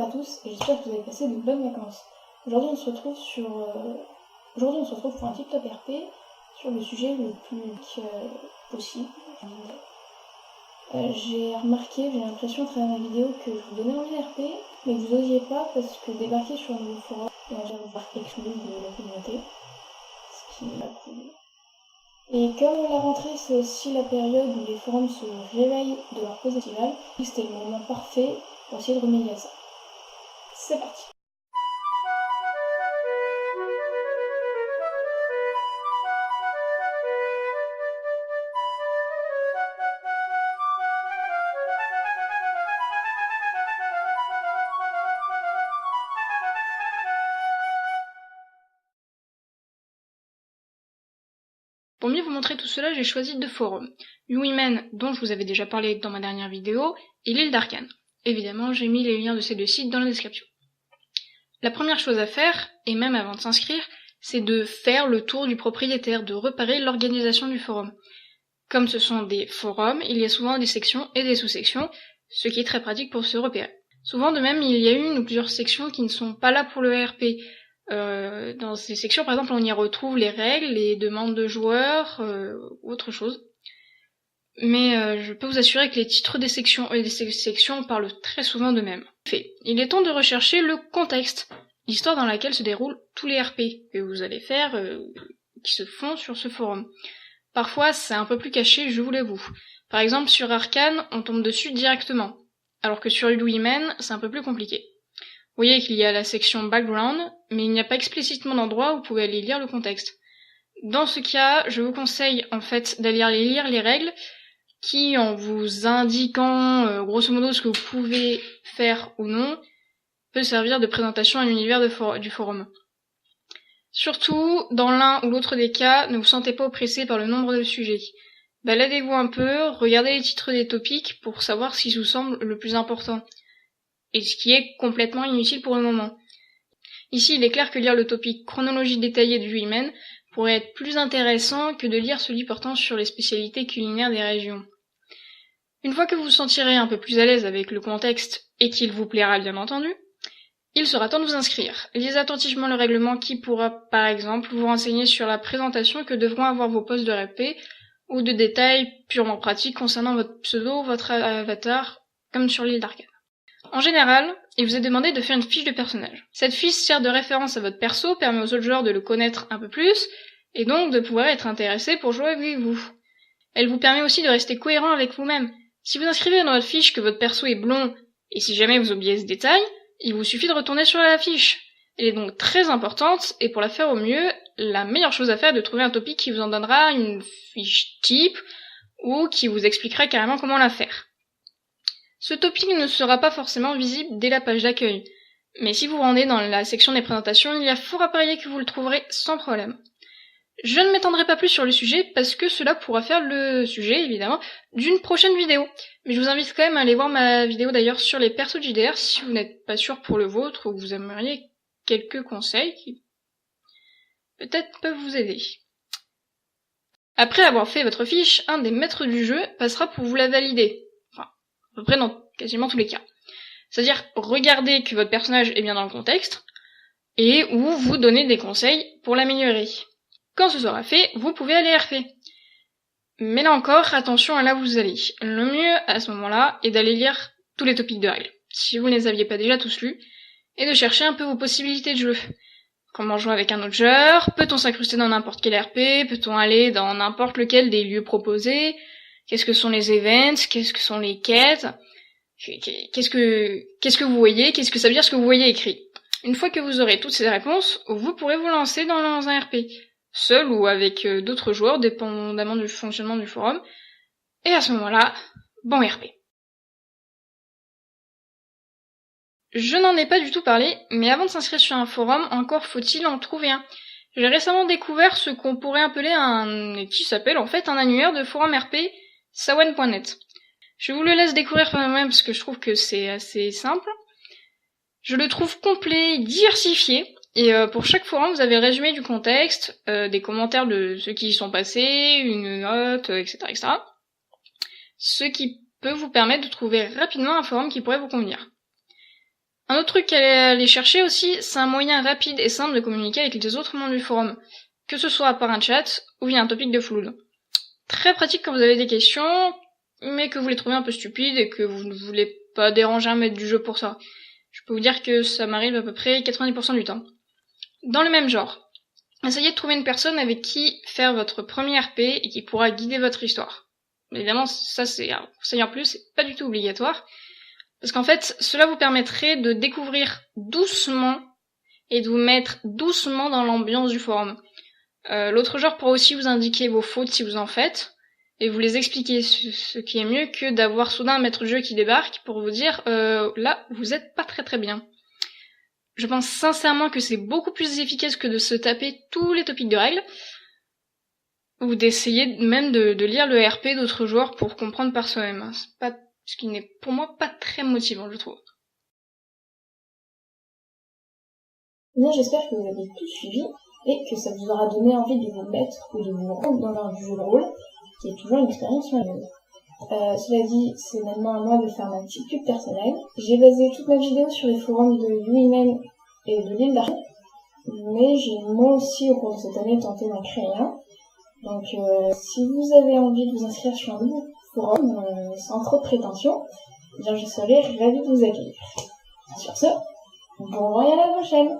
Bonjour à tous, et j'espère que vous avez passé de bonnes vacances. Aujourd'hui on se retrouve pour un TikTok RP sur le sujet le plus possible. J'ai l'impression à travers ma vidéo que je vous donnais envie d'RP, mais que vous n'osiez pas parce que débarquer sur un nouveau forum, et on vous voir exclu de la communauté, ce qui n'est pas cool. Et comme la rentrée c'est aussi la période où les forums se réveillent de leur pause estivale, c'était le moment parfait pour essayer de remédier à ça. C'est parti. Pour mieux vous montrer tout cela, j'ai choisi deux forums. Uwomen, dont je vous avais déjà parlé dans ma dernière vidéo, et l'île d'Arcane. Évidemment, j'ai mis les liens de ces deux sites dans la description. La première chose à faire, et même avant de s'inscrire, c'est de faire le tour du propriétaire, de repérer l'organisation du forum. Comme ce sont des forums, il y a souvent des sections et des sous-sections, ce qui est très pratique pour se repérer. Souvent de même, il y a une ou plusieurs sections qui ne sont pas là pour le RP. Dans ces sections, par exemple, on y retrouve les règles, les demandes de joueurs, ou autre chose. Mais je peux vous assurer que les titres des sections et des sections parlent très souvent d'eux-mêmes. Il est temps de rechercher le contexte, l'histoire dans laquelle se déroulent tous les RP que vous allez faire, qui se font sur ce forum. Parfois, c'est un peu plus caché, je vous l'avoue. Par exemple, sur Arcane, on tombe dessus directement, alors que sur Uwomen, c'est un peu plus compliqué. Vous voyez qu'il y a la section Background, mais il n'y a pas explicitement d'endroit où vous pouvez aller lire le contexte. Dans ce cas, je vous conseille en fait d'aller lire les règles, qui, en vous indiquant grosso modo ce que vous pouvez faire ou non, peut servir de présentation à l'univers du forum. Surtout, dans l'un ou l'autre des cas, ne vous sentez pas oppressé par le nombre de sujets. Baladez-vous un peu, regardez les titres des topics pour savoir ce qui vous semble le plus important, et ce qui est complètement inutile pour le moment. Ici, il est clair que lire le topic chronologie détaillée de Uwomen pourrait être plus intéressant que de lire celui portant sur les spécialités culinaires des régions. Une fois que vous vous sentirez un peu plus à l'aise avec le contexte, et qu'il vous plaira bien entendu, il sera temps de vous inscrire. Lisez attentivement le règlement qui pourra, par exemple, vous renseigner sur la présentation que devront avoir vos postes de RP, ou de détails purement pratiques concernant votre pseudo, votre avatar, comme sur l'île d'Arcane. En général, il vous est demandé de faire une fiche de personnage. Cette fiche sert de référence à votre perso, permet aux autres joueurs de le connaître un peu plus, et donc de pouvoir être intéressé pour jouer avec vous. Elle vous permet aussi de rester cohérent avec vous-même. Si vous inscrivez dans votre fiche que votre perso est blond, et si jamais vous oubliez ce détail, il vous suffit de retourner sur la fiche. Elle est donc très importante, et pour la faire au mieux, la meilleure chose à faire est de trouver un topic qui vous en donnera une fiche type, ou qui vous expliquera carrément comment la faire. Ce topic ne sera pas forcément visible dès la page d'accueil, mais si vous vous rendez dans la section des présentations, il y a fort à parier que vous le trouverez sans problème. Je ne m'étendrai pas plus sur le sujet parce que cela pourra faire le sujet, évidemment, d'une prochaine vidéo. Mais je vous invite quand même à aller voir ma vidéo d'ailleurs sur les persos de JDR si vous n'êtes pas sûr pour le vôtre ou que vous aimeriez quelques conseils qui peut-être peuvent vous aider. Après avoir fait votre fiche, un des maîtres du jeu passera pour vous la valider. Enfin, à peu près dans quasiment tous les cas. C'est-à-dire regarder que votre personnage est bien dans le contexte, et ou vous donner des conseils pour l'améliorer. Quand ce sera fait, vous pouvez aller RP. Mais là encore, attention à là où vous allez. Le mieux, à ce moment-là, est d'aller lire tous les topics de règles, si vous ne les aviez pas déjà tous lus, et de chercher un peu vos possibilités de jeu. Comment jouer avec un autre joueur? Peut-on s'incruster dans n'importe quel RP? Peut-on aller dans n'importe lequel des lieux proposés? Qu'est-ce que sont les events? Qu'est-ce que sont les quêtes? Qu'est-ce que vous voyez? Qu'est-ce que ça veut dire ce que vous voyez écrit? Une fois que vous aurez toutes ces réponses, vous pourrez vous lancer dans un RP, seul ou avec d'autres joueurs, dépendamment du fonctionnement du forum, et à ce moment-là, bon RP. Je n'en ai pas du tout parlé, mais avant de s'inscrire sur un forum, encore faut-il en trouver un. J'ai récemment découvert ce qu'on pourrait appeler qui s'appelle en fait un annuaire de forum RP, sawen.net. Je vous le laisse découvrir par moi-même parce que je trouve que c'est assez simple. Je le trouve complet, diversifié, et pour chaque forum vous avez le résumé du contexte, des commentaires de ceux qui y sont passés, une note, etc., etc. Ce qui peut vous permettre de trouver rapidement un forum qui pourrait vous convenir. Un autre truc à aller chercher aussi, c'est un moyen rapide et simple de communiquer avec les autres membres du forum, que ce soit par un chat ou via un topic de Flood. Très pratique quand vous avez des questions, mais que vous les trouvez un peu stupides et que vous ne voulez pas déranger un maître du jeu pour ça. Je peux vous dire que ça m'arrive à peu près 90% du temps. Dans le même genre, essayez de trouver une personne avec qui faire votre premier RP et qui pourra guider votre histoire. Évidemment, ça c'est un conseil en plus, c'est pas du tout obligatoire, parce qu'en fait, cela vous permettrait de découvrir doucement et de vous mettre doucement dans l'ambiance du forum. L'autre joueur pourra aussi vous indiquer vos fautes si vous en faites, et vous les expliquer, ce qui est mieux que d'avoir soudain un maître de jeu qui débarque pour vous dire là, vous êtes pas très très bien. Je pense sincèrement que c'est beaucoup plus efficace que de se taper tous les topics de règles, ou d'essayer même de lire le RP d'autres joueurs pour comprendre par soi-même. C'est pas, ce qui n'est pour moi pas très motivant, je trouve. Bien, j'espère que vous avez tout suivi et que ça vous aura donné envie de vous mettre ou de vous rendre dans un jeu de rôle, qui est toujours une expérience merveilleuse. Cela dit, c'est maintenant à moi de faire ma petite pub personnelle. J'ai basé toute ma vidéo sur les forums de UIMEN et de l'île d'Arc, mais j'ai moi aussi au cours de cette année tenté d'en créer un. Donc si vous avez envie de vous inscrire sur un nouveau forum, sans trop de prétention, eh bien je serai ravie de vous accueillir. Sur ce, bon vent et à la prochaine!